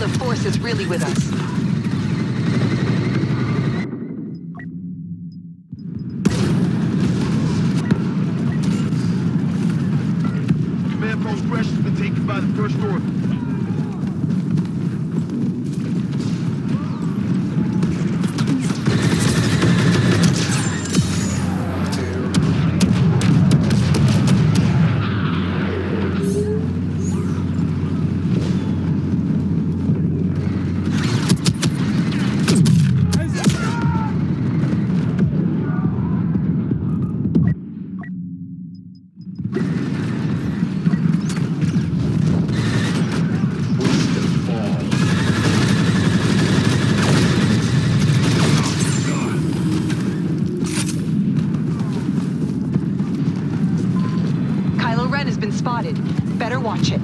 the Force is really with us. Command post Fresh has been taken by the First Order. Kylo Ren has been spotted. Better watch it.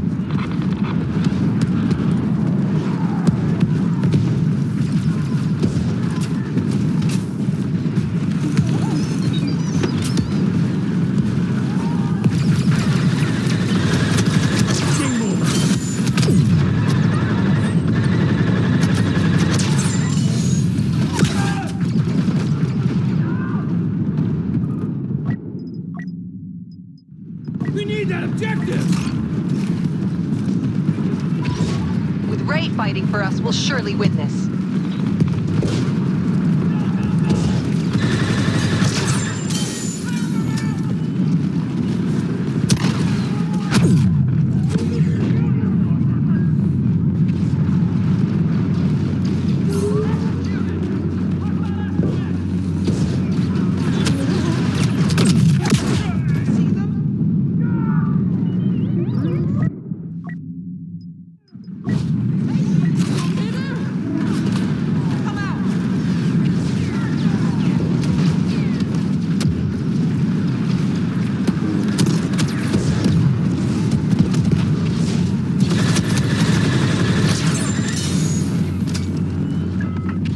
We need that objective! With Rey fighting for us, we'll surely win this.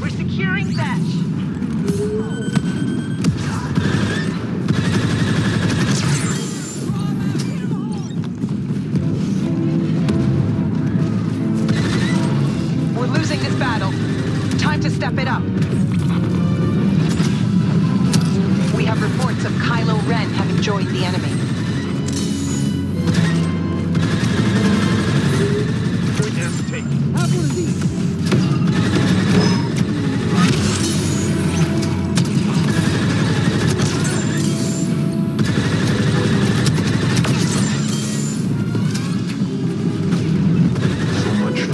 We're securing Thatch. We're losing this battle. Time to step it up. We have reports of Kylo Ren having joined the enemy. Point has taken. Have one of these! So much for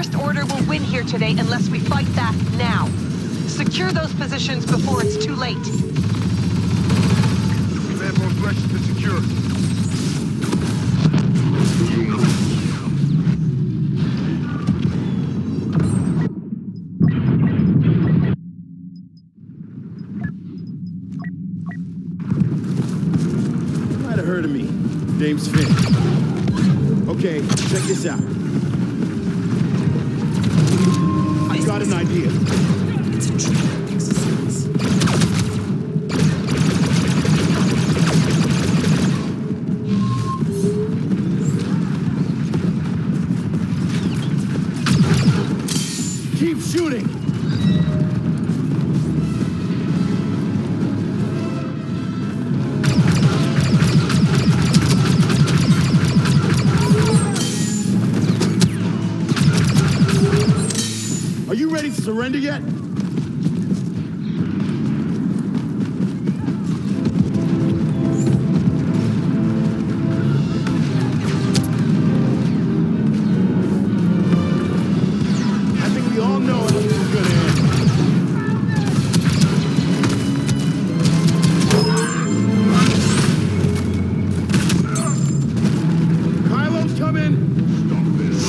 First Order will win here today unless we fight back now. Secure those positions before it's too late. Command post Resch has been secured. You might have heard of me. Name's Finn. Okay, check this out. I've got an idea. It's a training exercise. Keep shooting! Are you ready to surrender yet? I think we all know how this is gonna end. Kylo's coming! Stop this.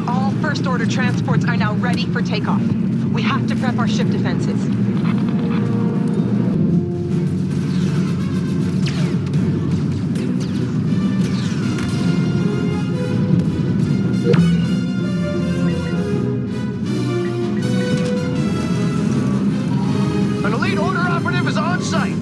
All First Order transports are now ready for takeoff. We have to prep our ship defenses. An elite Order operative is on site.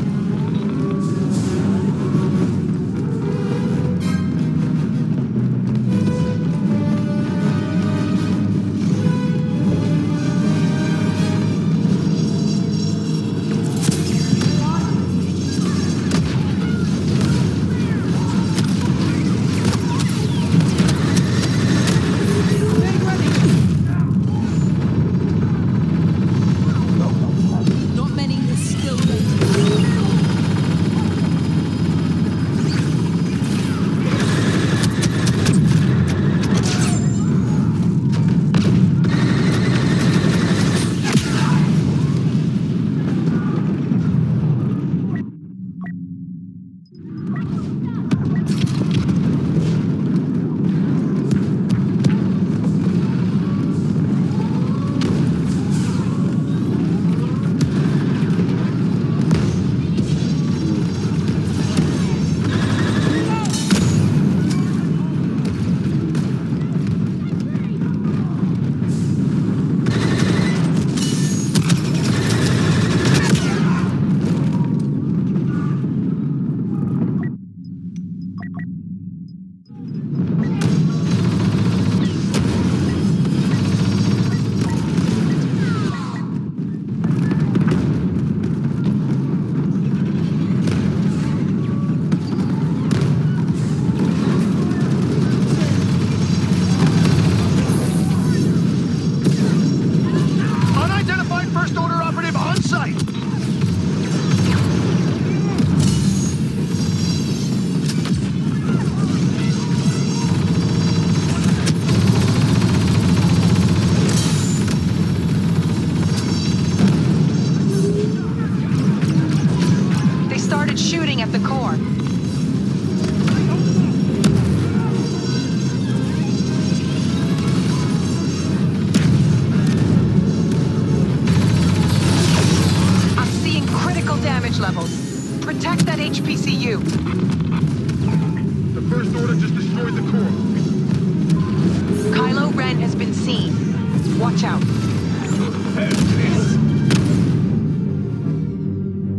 Not many are still waiting. Unidentified First Order operative on site. They started shooting at the core. I'm seeing critical damage levels. Protect that HPCU. The First Order just destroyed the core. Kylo Ren has been seen. Watch out.